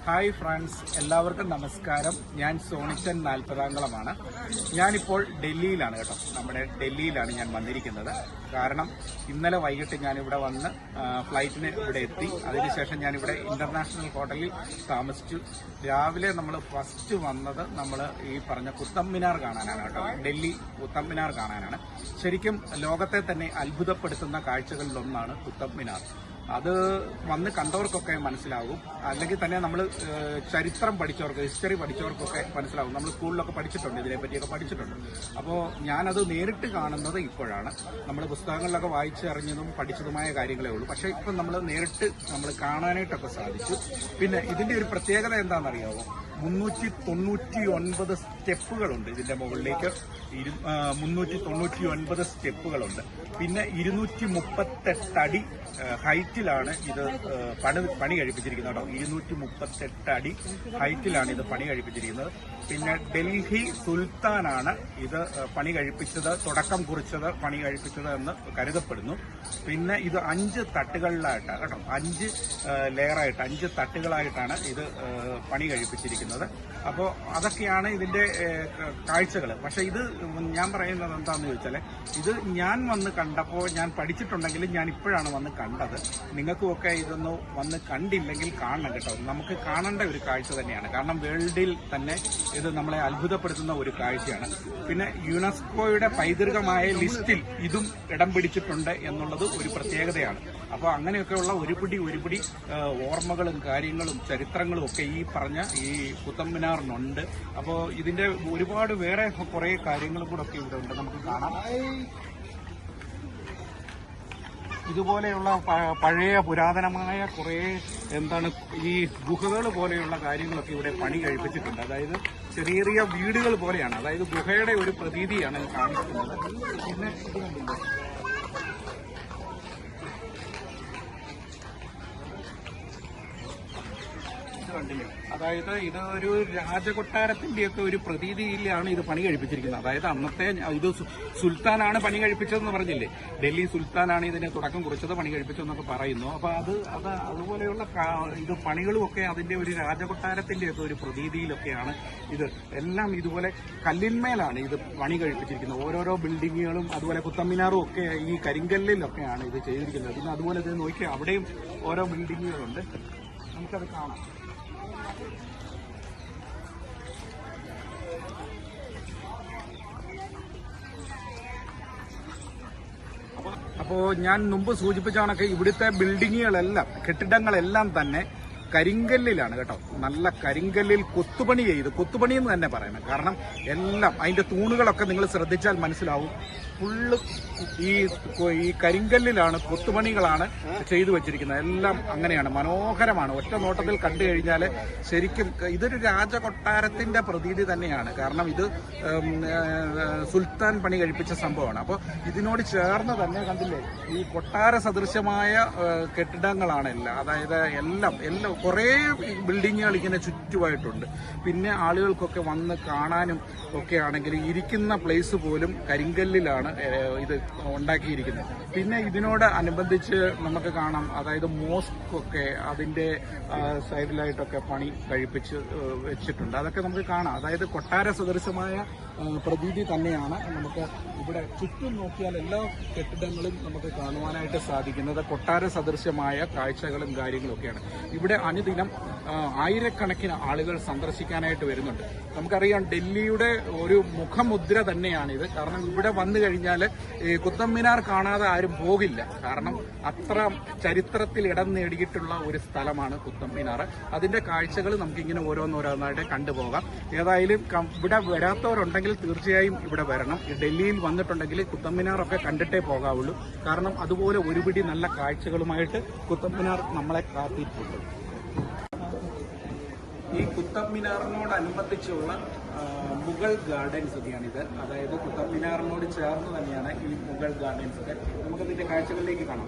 Hi friends, എല്ലാവർക്കും നമസ്കാരം. ഞാൻ സോണിച്ചൻ നാൽപ്പതാംകുളമാണ്. ഞാനിപ്പോൾ ഡൽഹിയിലാണ് കേട്ടോ. നമ്മുടെ ഡൽഹിയിലാണ് ഞാൻ വന്നിരിക്കുന്നത്. കാരണം ഇന്നലെ വൈകിട്ട് ഞാനിവിടെ വന്ന് ഫ്ലൈറ്റിന് ഇവിടെ എത്തി. അതിനുശേഷം ഞാനിവിടെ ഇന്റർനാഷണൽ ഹോട്ടലിൽ താമസിച്ചു. രാവിലെ നമ്മൾ ഫസ്റ്റ് വന്നത് നമ്മൾ ഈ പറഞ്ഞ കുത്തബ് മിനാർ കാണാനാണ് കേട്ടോ. ഡൽഹി കുത്തബ് മിനാർ കാണാനാണ്. ശരിക്കും ലോകത്തെ തന്നെ അത്ഭുതപ്പെടുത്തുന്ന കാഴ്ചകളിലൊന്നാണ് കുത്തബ് മിനാർ. അത് വന്ന് കണ്ടവർക്കൊക്കെ മനസ്സിലാവും. അല്ലെങ്കിൽ തന്നെ നമ്മൾ ചരിത്രം പഠിച്ചവർക്ക്, ഹിസ്റ്ററി പഠിച്ചവർക്കൊക്കെ മനസ്സിലാവും. നമ്മൾ സ്കൂളിലൊക്കെ പഠിച്ചിട്ടുണ്ട്, ഇതിനെപ്പറ്റിയൊക്കെ പഠിച്ചിട്ടുണ്ട്. അപ്പോൾ ഞാനത് നേരിട്ട് കാണുന്നത് ഇപ്പോഴാണ്. നമ്മൾ പുസ്തകങ്ങളിലൊക്കെ വായിച്ചറിഞ്ഞതും പഠിച്ചതുമായ കാര്യങ്ങളേ ഉള്ളൂ. പക്ഷേ ഇപ്പം നമ്മൾ നേരിട്ട് കാണാനായിട്ടൊക്കെ സാധിച്ചു. പിന്നെ ഇതിന്റെ ഒരു പ്രത്യേകത എന്താണെന്നറിയാമോ? 399 സ്റ്റെപ്പുകളുണ്ട് ഇതിന്റെ മുകളിലേക്ക്. 399 സ്റ്റെപ്പുകളുണ്ട്. പിന്നെ 238 അടി ഹൈറ്റിലാണ് ഇത് പണി കഴിപ്പിച്ചിരിക്കുന്നത് കേട്ടോ. 238 അടി ഹൈറ്റിലാണ് ഇത് പണി കഴിപ്പിച്ചിരിക്കുന്നത്. പിന്നെ ഡൽഹി സുൽത്താനാണ് ഇത് പണി കഴിപ്പിച്ചത്, തുടക്കം കുറിച്ചത്, പണി കഴിപ്പിച്ചത് എന്ന് കരുതപ്പെടുന്നു. പിന്നെ ഇത് 5 തട്ടുകളിലായിട്ടാണ് കേട്ടോ, 5 ലെയറായിട്ട്, 5 തട്ടുകളായിട്ടാണ് ഇത് പണി കഴിപ്പിച്ചിരിക്കുന്നത്. അപ്പോൾ അതൊക്കെയാണ് ഇതിന്റെ കാഴ്ചകൾ. പക്ഷെ ഇത് ഞാൻ പറയുന്നത് എന്താണെന്ന് ചോദിച്ചാൽ, ഇത് ഞാൻ വന്ന് കണ്ടപ്പോൾ, ഞാൻ പഠിച്ചിട്ടുണ്ടെങ്കിലും ഞാൻ ഇപ്പോഴാണ് വന്ന് കണ്ടത്. നിങ്ങൾക്കുമൊക്കെ ഇതൊന്ന് വന്ന് കണ്ടില്ലെങ്കിൽ കാണണം കേട്ടോ. നമുക്ക് കാണേണ്ട ഒരു കാഴ്ച തന്നെയാണ്. കാരണം വേൾഡിൽ തന്നെ ഇത് നമ്മളെ അത്ഭുതപ്പെടുത്തുന്ന ഒരു കാഴ്ചയാണ്. പിന്നെ യുനെസ്കോയുടെ പൈതൃകമായ ലിസ്റ്റിൽ ഇതും ഇടം പിടിച്ചിട്ടുണ്ട് എന്നുള്ളത് ഒരു പ്രത്യേകതയാണ്. അപ്പോൾ അങ്ങനെയൊക്കെയുള്ള ഒരുപിടി ഓർമ്മകളും കാര്യങ്ങളും ചരിത്രങ്ങളും ഒക്കെ ഈ പറഞ്ഞ ഈ കുത്തബ് മിനാറിനുണ്ട്. അപ്പോൾ ഇതിന്റെ ഒരുപാട് വേറെ കുറെ കാര്യങ്ങളും കൂടെ ഒക്കെ ഇവിടെ ഉണ്ട്, നമുക്ക് കാണാം. ഇതുപോലെയുള്ള പഴയ പുരാതനമായ കുറേ ഈ ഗുഹകൾ പോലെയുള്ള കാര്യങ്ങളൊക്കെ ഇവിടെ പണി കഴിപ്പിച്ചിട്ടുണ്ട്. അതായത് ചെറിയ ചെറിയ വീടുകൾ പോലെയാണ്. അതായത് ഗുഹയുടെ ഒരു പ്രതീതിയാണ് കാണിക്കുന്നത്. പിന്നെ ഇത് കണ്ടില്ലേ, കണ്ടില്ലേ, അതായത് ഇത് ഒരു രാജകൊട്ടാരത്തിന്റെയൊക്കെ ഒരു പ്രതീതിയിലാണ് ഇത് പണി കഴിപ്പിച്ചിരിക്കുന്നത്. അതായത് അന്നത്തെ ഇത് സുൽത്താനാണ് പണി കഴിപ്പിച്ചതെന്ന് പറഞ്ഞില്ലേ, ഡൽഹി സുൽത്താനാണ് ഇതിനെ തുടക്കം കുറിച്ചത്, പണി കഴിപ്പിച്ചതെന്നൊക്കെ പറയുന്നു. അപ്പൊ അതുപോലെയുള്ള ഇത് പണികളും ഒക്കെ അതിന്റെ ഒരു രാജകൊട്ടാരത്തിന്റെയൊക്കെ ഒരു പ്രതീതിയിലൊക്കെയാണ് ഇത് എല്ലാം. ഇതുപോലെ കല്ലിന്മേലാണ് ഇത് പണി കഴിപ്പിച്ചിരിക്കുന്നത്. ഓരോരോ ബിൽഡിങ്ങുകളും അതുപോലെ കുത്തബ് മിനാറും ഒക്കെ ഈ കരിങ്കല്ലിലൊക്കെയാണ് ഇത് ചെയ്തിരിക്കുന്നത്. പിന്നെ അതുപോലെ ഇത് നോക്കിയാൽ അവിടെയും ഓരോ ബിൽഡിങ്ങുകളുണ്ട്, നമുക്കത് കാണാം. അപ്പോൾ ഞാൻ മുമ്പ് സൂചിപ്പിച്ച കണക്ക് ഇവിടുത്തെ ബിൽഡിങ്ങുകളെല്ലാം, കെട്ടിടങ്ങളെല്ലാം തന്നെ കരിങ്കല്ലിലാണ് കേട്ടോ. നല്ല കരിങ്കല്ലിൽ കൊത്തുപണി എന്ന് തന്നെ പറയണം. കാരണം എല്ലാം അതിന്റെ തൂണുകളൊക്കെ നിങ്ങൾ ശ്രദ്ധിച്ചാൽ മനസ്സിലാവും. ഫുള്ള് ഈ കരിങ്കല്ലിലാണ്, കൊത്തുപണികളാണ് ചെയ്തു വെച്ചിരിക്കുന്നത്. എല്ലാം അങ്ങനെയാണ്, മനോഹരമാണ്. ഒറ്റ നോട്ടത്തിൽ കണ്ടു കഴിഞ്ഞാൽ ശരിക്കും ഇതൊരു രാജകൊട്ടാരത്തിന്റെ പ്രതീതി തന്നെയാണ്. കാരണം ഇത് സുൽത്താൻ പണി കഴിപ്പിച്ച സംഭവമാണ്. അപ്പോൾ ഇതിനോട് ചേർന്ന് തന്നെ കണ്ടില്ലേ, ഈ കൊട്ടാര സദൃശമായ കെട്ടിടങ്ങളാണ് എല്ലാം. അതായത് എല്ലാം കുറേ ബിൽഡിങ്ങുകൾ ഇങ്ങനെ ചുറ്റുമായിട്ടുണ്ട്. പിന്നെ ആളുകൾക്കൊക്കെ വന്ന് കാണാനും ഒക്കെ ആണെങ്കിൽ ഇരിക്കുന്ന പ്ലേസ് പോലും കരിങ്കല്ലിലാണ് ഇത് ഉണ്ടാക്കിയിരിക്കുന്നത്. പിന്നെ ഇതിനോട് അനുബന്ധിച്ച് നമുക്ക് കാണാം, അതായത് മോസ്ക് ഒക്കെ അതിന്റെ സൈഡിലായിട്ടൊക്കെ പണി കഴിപ്പിച്ച് വെച്ചിട്ടുണ്ട്. അതൊക്കെ നമുക്ക് കാണാം. അതായത് കൊട്ടാര സദൃശമായ പ്രതീതി തന്നെയാണ് നമുക്ക് ഇവിടെ ചുറ്റും നോക്കിയാൽ എല്ലാ കെട്ടിടങ്ങളും നമുക്ക് കാണുവാനായിട്ട് സാധിക്കുന്നത്. കൊട്ടാര സദൃശമായ കാഴ്ചകളും കാര്യങ്ങളും ഒക്കെയാണ്. ഇവിടെ അനുദിനം ആയിരക്കണക്കിന് ആളുകൾ സന്ദർശിക്കാനായിട്ട് വരുന്നുണ്ട്. നമുക്കറിയാം ഡൽഹിയുടെ ഒരു മുഖമുദ്ര തന്നെയാണിത്. കാരണം ഇവിടെ വന്നു കഴിഞ്ഞാൽ ഈ കുത്തബ് മിനാർ കാണാതെ ആരും പോകില്ല. കാരണം അത്ര ചരിത്രത്തിൽ ഇടം നേടിയിട്ടുള്ള ഒരു സ്ഥലമാണ് കുത്തബ് മിനാർ. അതിന്റെ കാഴ്ചകൾ നമുക്കിങ്ങനെ ഓരോന്നോരോന്നായിട്ട് കണ്ടുപോകാം. ഏതായാലും ഇവിടെ വരാത്തവരുണ്ടെങ്കിൽ തീർച്ചയായും ഇവിടെ വരണം. ഡൽഹിയിൽ വന്നിട്ടുണ്ടെങ്കിൽ കുത്തബ് മിനാറൊക്കെ കണ്ടിട്ടേ പോകാവുള്ളൂ. കാരണം അതുപോലെ ഒരുപിടി നല്ല കാഴ്ചകളുമായിട്ട് കുത്തബ് മിനാർ നമ്മളെ കാത്തിരിപ്പുണ്ട്. ഈ കുത്തബ് മിനാറിനോടനുബന്ധിച്ചുള്ള മുഗൾ ഗാർഡൻസ് ഒക്കെയാണിത്. അതായത് കുത്തബ് മിനാറിനോട് ചേർന്ന് തന്നെയാണ് ഈ മുഗൾ ഗാർഡൻസ് ഒക്കെ. നമുക്കതിന്റെ കാഴ്ചകളിലേക്ക് കാണാം.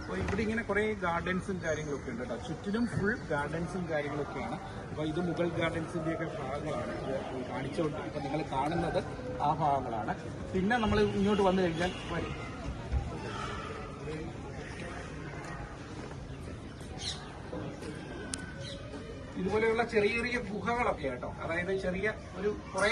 അപ്പോൾ ഇവിടെ ഇങ്ങനെ കുറേ ഗാർഡൻസും കാര്യങ്ങളൊക്കെ ഉണ്ട് കേട്ടോ. ചുറ്റിലും ഫുൾ ഗാർഡൻസും കാര്യങ്ങളൊക്കെയാണ്. അപ്പോൾ ഇത് മുഗൾ ഗാർഡൻസിന്റെയൊക്കെ ഭാഗങ്ങളാണ് ഇത് കാണിച്ചുകൊണ്ട് ഇപ്പം നിങ്ങൾ കാണുന്നത് ആ ഭാഗങ്ങളാണ്. പിന്നെ നമ്മൾ ഇങ്ങോട്ട് വന്നു കഴിഞ്ഞാൽ ഇതുപോലെയുള്ള ചെറിയ ചെറിയ ഗുഹകളൊക്കെ കേട്ടോ. അതായത് ചെറിയ ഒരു കുറേ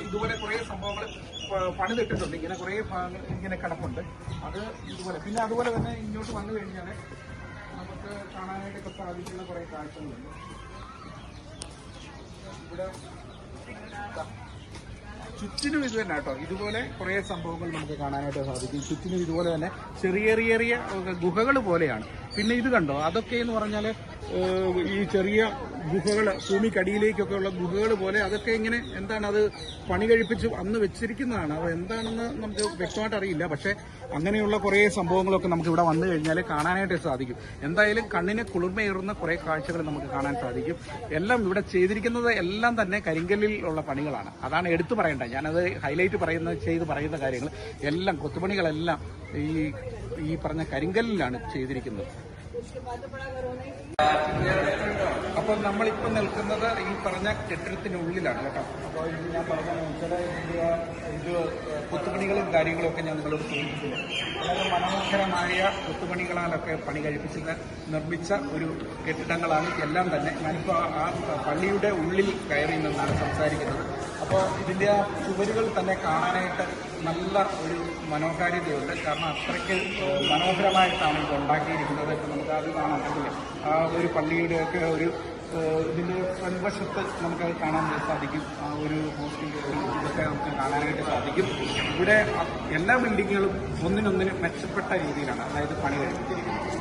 ഇതുപോലെ കുറേ സംഭവങ്ങൾ പണിതിട്ടിട്ടുണ്ട്. ഇങ്ങനെ കുറേ ഭാഗങ്ങൾ ഇങ്ങനെ കിടപ്പുണ്ട്. അത് ഇതുപോലെ പിന്നെ അതുപോലെ തന്നെ ഇങ്ങോട്ട് വന്നു കഴിഞ്ഞാൽ നമുക്ക് കാണാനായിട്ടൊക്കെ സാധിക്കുന്ന കുറേ കാഴ്ചകളുണ്ട്. ഇവിടെ ചുറ്റിനും ഇത് തന്നെ കേട്ടോ. ഇതുപോലെ കുറേ സംഭവങ്ങൾ നമുക്ക് കാണാനായിട്ട് സാധിക്കും. ചുറ്റിനും ഇതുപോലെ തന്നെ ചെറിയ ചെറിയ ഗുഹകൾ പോലെയാണ്. പിന്നെ ഇത് കണ്ടോ, അതൊക്കെ എന്ന് പറഞ്ഞാൽ ഈ ചെറിയ ഗുഹകൾ ഭൂമിക്കടിയിലേക്കൊക്കെ ഉള്ള ഗുഹകൾ പോലെ അതൊക്കെ ഇങ്ങനെ എന്താണ് അത് പണി കഴിപ്പിച്ച് അന്ന് വെച്ചിരിക്കുന്നതാണ്. അത് എന്താണെന്ന് നമുക്ക് വ്യക്തമായിട്ട് അറിയില്ല. പക്ഷേ അങ്ങനെയുള്ള കുറേ സംഭവങ്ങളൊക്കെ നമുക്ക് ഇവിടെ വന്നു കഴിഞ്ഞാൽ കാണാനായിട്ട് സാധിക്കും. എന്തായാലും കണ്ണിന് കുളിർമയേറുന്ന കുറേ കാഴ്ചകൾ നമുക്ക് കാണാൻ സാധിക്കും. എല്ലാം ഇവിടെ ചെയ്തിരിക്കുന്നത് എല്ലാം തന്നെ കരിങ്കല്ലിൽ ഉള്ള പണികളാണ്. അതാണ് എടുത്തു പറയേണ്ടത്. ഞാനത് ഹൈലൈറ്റ് പറയുന്ന കാര്യങ്ങൾ എല്ലാം കൊത്തുപണികളെല്ലാം ഈ പറഞ്ഞ കരിങ്കല്ലിലാണ് ചെയ്തിരിക്കുന്നത്. അപ്പോൾ നമ്മളിപ്പോൾ നിൽക്കുന്നത് ഈ പറഞ്ഞ കെട്ടിടത്തിനുള്ളിലാണ് കേട്ടോ. അപ്പോൾ ഞാൻ പറഞ്ഞ ചില ഇത് കൊത്തുപണികളും കാര്യങ്ങളും ഒക്കെ ഞാൻ നിങ്ങളോട് സൂചിപ്പിച്ചില്ല. വളരെ മനോഹരമായ കൊത്തുപണികളാലൊക്കെ പണി കഴിപ്പിച്ച് നിർമ്മിച്ച ഒരു കെട്ടിടങ്ങളാണ് എല്ലാം തന്നെ. ഞാനിപ്പോൾ ആ പള്ളിയുടെ ഉള്ളിൽ കയറി നിന്നാണ് സംസാരിക്കുന്നത്. അപ്പോൾ ഇതിൻ്റെ ആ ചുവരുകൾ തന്നെ കാണാനായിട്ട് നല്ല ഒരു മനോഹാരിതയുണ്ട്. കാരണം അത്രയ്ക്ക് മനോഹരമായിട്ടാണ് ഇത് ഉണ്ടാക്കിയിരിക്കുന്നത്. നമുക്ക് അത് കാണാൻ പറ്റില്ല. ആ ഒരു പള്ളിയുടെയൊക്കെ ഒരു ഇതിൻ്റെ ഫ്രൺവശത്ത് നമുക്കത് കാണാൻ സാധിക്കും. ആ ഒരു ഹോസ്റ്റിൻ്റെ ഇതൊക്കെ നമുക്ക് കാണാനായിട്ട് സാധിക്കും. ഇവിടെ എല്ലാ ബിൽഡിങ്ങുകളും ഒന്നിനൊന്നിന് മെച്ചപ്പെട്ട രീതിയിലാണ് അതായത് പണി കഴിപ്പിച്ചിരിക്കുന്നത്.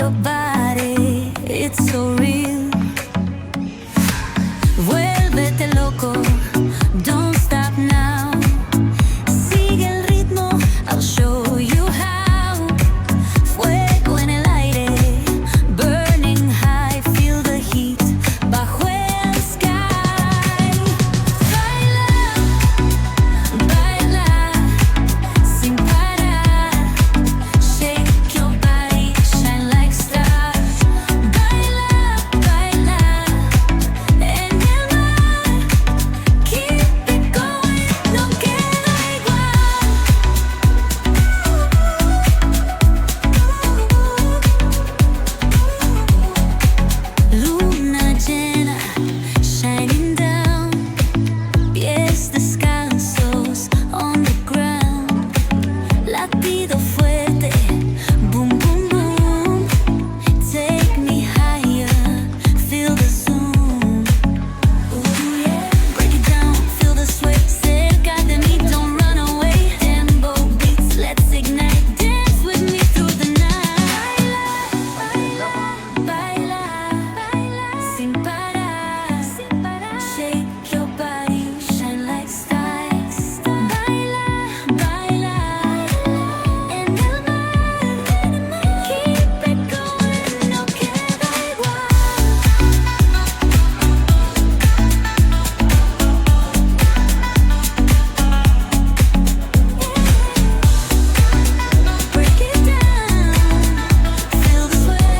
Your body, it's so real. Vuélvete loco, don't stop now. Sigue el ritmo, I'll show you how. Fuego en el aire, burning high, feel the heat bajo el sky. Baila, baila, sin parar. Shake your body, shine like stars. Baila, baila, en el mar. Keep it going, no queda igual. Luna llena, shining down. Pies descalzos on the ground. Latido fuerte, boom, boom, boom. Take me higher, feel the zoom. Ooh, yeah. Break it down, feel the sway. Cerca de mí, don't run away. Tempo beats, let's ignite. Dance with me through the night. Baila, baila, sin parar. Shake your body, shine like stars. Baila, baila, en el mar. Keep it going, no queda igual. Break it down, feel the sway.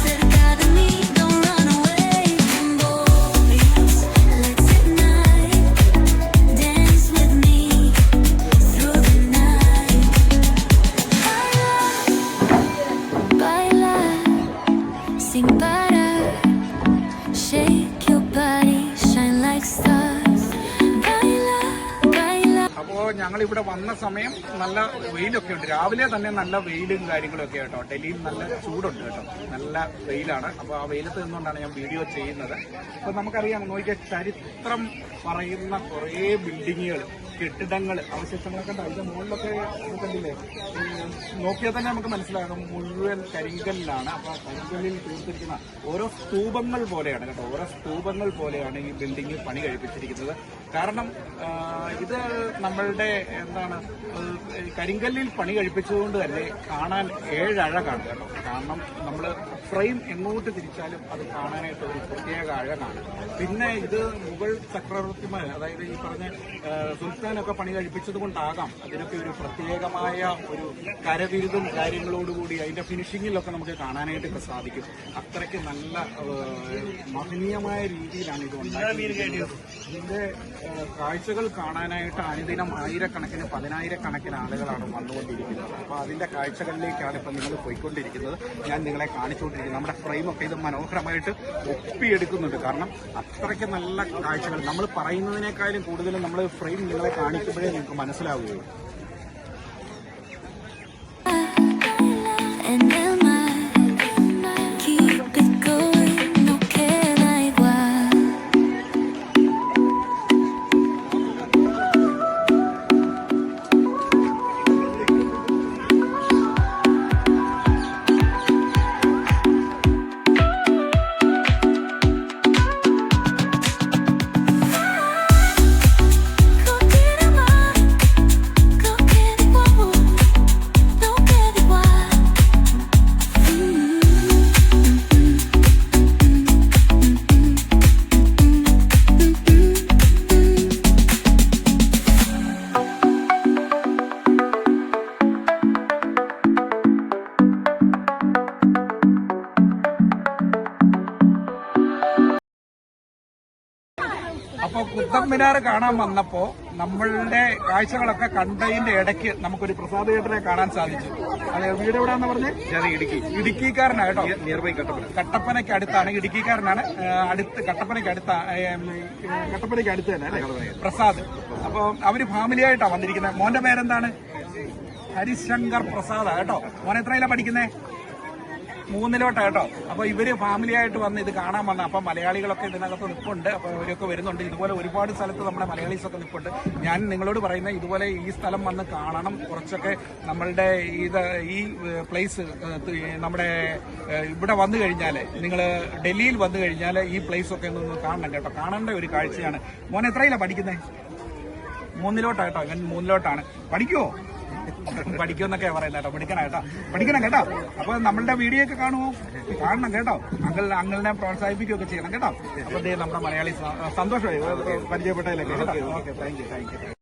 Cerca de mí, don't run away. Tempo beats, let's ignite. Dance with me through the night. Baila, sin parar. Shake your body, shine like stars. Baila, baila. അപ്പോൾ ഞങ്ങളിവിടെ വന്ന സമയം നല്ല വെയിലൊക്കെ ഉണ്ട്. രാവിലെ തന്നെ നല്ല വെയിലും കാര്യങ്ങളൊക്കെ കേട്ടോ. ഡൽഹിയിൽ നല്ല ചൂടുണ്ട് കേട്ടോ. നല്ല വെയിലാണ്. അപ്പോൾ ആ വെയിലത്ത് നിന്നുകൊണ്ടാണ് ഞാൻ വീഡിയോ ചെയ്യുന്നത്. അപ്പോൾ നമുക്കറിയാം, നോക്കിയ ചരിത്രം പറയുന്ന കുറേ ബിൽഡിങ്ങുകൾ, കെട്ടിടങ്ങൾ, അവശിഷ്ടങ്ങളൊക്കെ ഉണ്ട്. അതിന്റെ മുകളിലൊക്കെ കണ്ടില്ലേ, നോക്കിയാൽ തന്നെ നമുക്ക് മനസ്സിലാകും മുഴുവൻ കരിങ്കല്ലാണ്. അപ്പോൾ കരിങ്കല്ലിൽ തീർത്തിരിക്കുന്ന ഓരോ സ്തൂപങ്ങൾ പോലെയാണ് കേട്ടോ. ഓരോ സ്തൂപങ്ങൾ പോലെയാണ് ഈ ബിൽഡിംഗ് പണി കഴിപ്പിച്ചിരിക്കുന്നത്. കാരണം ഇത് നമ്മളുടെ എന്താണ് കരിങ്കല്ലിൽ പണി കഴിപ്പിച്ചതുകൊണ്ട് തന്നെ കാണാൻ ഏഴഴകാണ് കേട്ടോ. കാരണം നമ്മൾ ഫ്രെയിം എങ്ങോട്ട് തിരിച്ചാലും അത് കാണാനായിട്ട് ഒരു പ്രത്യേക അഴകാണ്. പിന്നെ ഇത് മുഗൾ ചക്രവർത്തിമാർ, അതായത് ഈ പറഞ്ഞ സുൽത്താൻ ഉസ്താനൊക്കെ പണി കഴിപ്പിച്ചത് കൊണ്ടാകാം അതിനൊക്കെ ഒരു പ്രത്യേകമായ ഒരു കരവിരുതും കാര്യങ്ങളോടുകൂടി അതിന്റെ ഫിനിഷിങ്ങിലൊക്കെ നമുക്ക് കാണാനായിട്ട് സാധിക്കും. അത്രയ്ക്ക് നല്ല മഹനീയമായ രീതിയിലാണ് ഇത് ഉണ്ടാക്കിയിരിക്കുന്നത്. ഇതിന്റെ കാഴ്ചകൾ കാണാനായിട്ട് അനുദിനം ആയിരക്കണക്കിന് 10,000-കണക്കിന് ആളുകളാണ് വന്നുകൊണ്ടിരിക്കുന്നത്. അപ്പോൾ അതിന്റെ കാഴ്ചകളിലേക്കാണ് ഇപ്പം നിങ്ങൾ പോയിക്കൊണ്ടിരിക്കുന്നത്. ഞാൻ നിങ്ങളെ കാണിച്ചുകൊണ്ടിരിക്കുന്നത്. നമ്മുടെ ഫ്രെയിമൊക്കെ ഇത് മനോഹരമായിട്ട് ഒപ്പിയെടുക്കുന്നുണ്ട്. കാരണം അത്രയ്ക്ക് നല്ല കാഴ്ചകൾ നമ്മൾ പറയുന്നതിനേക്കാളും കൂടുതലും നമ്മൾ ഫ്രെയിം നിങ്ങളെ കാണിക്കുമ്പോഴേ നിങ്ങൾക്ക് മനസ്സിലാവുകയുള്ളൂ. അപ്പോൾ കുത്തബ് മിനാർ കാണാൻ വന്നപ്പോൾ നമ്മളുടെ കാഴ്ചകളൊക്കെ കണ്ടതിന്റെ ഇടയ്ക്ക് നമുക്കൊരു പ്രസാദ് ചേട്ടനെ കാണാൻ സാധിച്ചു. അതെ, വീട് എവിടെയാണെന്ന് പറഞ്ഞ്? ഞാൻ ഇടുക്കിക്കാരനാണ് കേട്ടോ. നിയർ ബൈ കട്ടപ്പനയ്ക്ക് അടുത്താണ്. ഇടുക്കിക്കാരനാണ്. കട്ടപ്പനയ്ക്ക് അടുത്ത് തന്നെ അല്ലേ പ്രസാദ്. അപ്പോൾ അവര് ഫാമിലിയായിട്ടാണ് വന്നിരിക്കുന്നത്. മോന്റെ പേരെന്താണ്? ഹരിശങ്കർ പ്രസാദ് കേട്ടോ. മോൻ എത്രയിലാണ് പഠിക്കുന്നേ? 3 കേട്ടോ. അപ്പോൾ ഇവര് ഫാമിലിയായിട്ട് വന്ന് ഇത് കാണാൻ വന്ന അപ്പം മലയാളികളൊക്കെ ഇതിനകത്ത് നിൽപ്പുണ്ട്. അപ്പോൾ അവരൊക്കെ വരുന്നുണ്ട്. ഇതുപോലെ ഒരുപാട് സ്ഥലത്ത് നമ്മുടെ മലയാളീസൊക്കെ നിൽപ്പുണ്ട്. ഞാൻ നിങ്ങളോട് പറയുന്നത് ഇതുപോലെ ഈ സ്ഥലം വന്ന് കാണണം. കുറച്ചൊക്കെ നമ്മളുടെ ഈ പ്ലേസ് നമ്മുടെ ഇവിടെ വന്നു കഴിഞ്ഞാൽ, നിങ്ങൾ ഡൽഹിയിൽ വന്നു കഴിഞ്ഞാൽ ഈ പ്ലേസ് ഒക്കെ ഒന്ന് കാണണം കേട്ടോ. കാണേണ്ട ഒരു കാഴ്ചയാണ്. മോൻ എത്രയിലാണ് പഠിക്കുന്നത്? 3 കേട്ടോ. ഇവൻ 3 പഠിക്കുവോ? പഠിക്കുമെന്നൊക്കെ പറയുന്നത് കേട്ടോ. പഠിക്കണം കേട്ടോ. അപ്പൊ നമ്മളുടെ വീഡിയോ ഒക്കെ കാണണം കേട്ടോ. അങ്കിളിനെ പ്രോത്സാഹിപ്പിക്കുകയൊക്കെ ചെയ്യണം കേട്ടോ. അപ്പൊ നമ്മുടെ മലയാളി സന്തോഷമായി പരിചയപ്പെട്ടതിലൊക്കെ കേട്ടോ. Okay, thank you.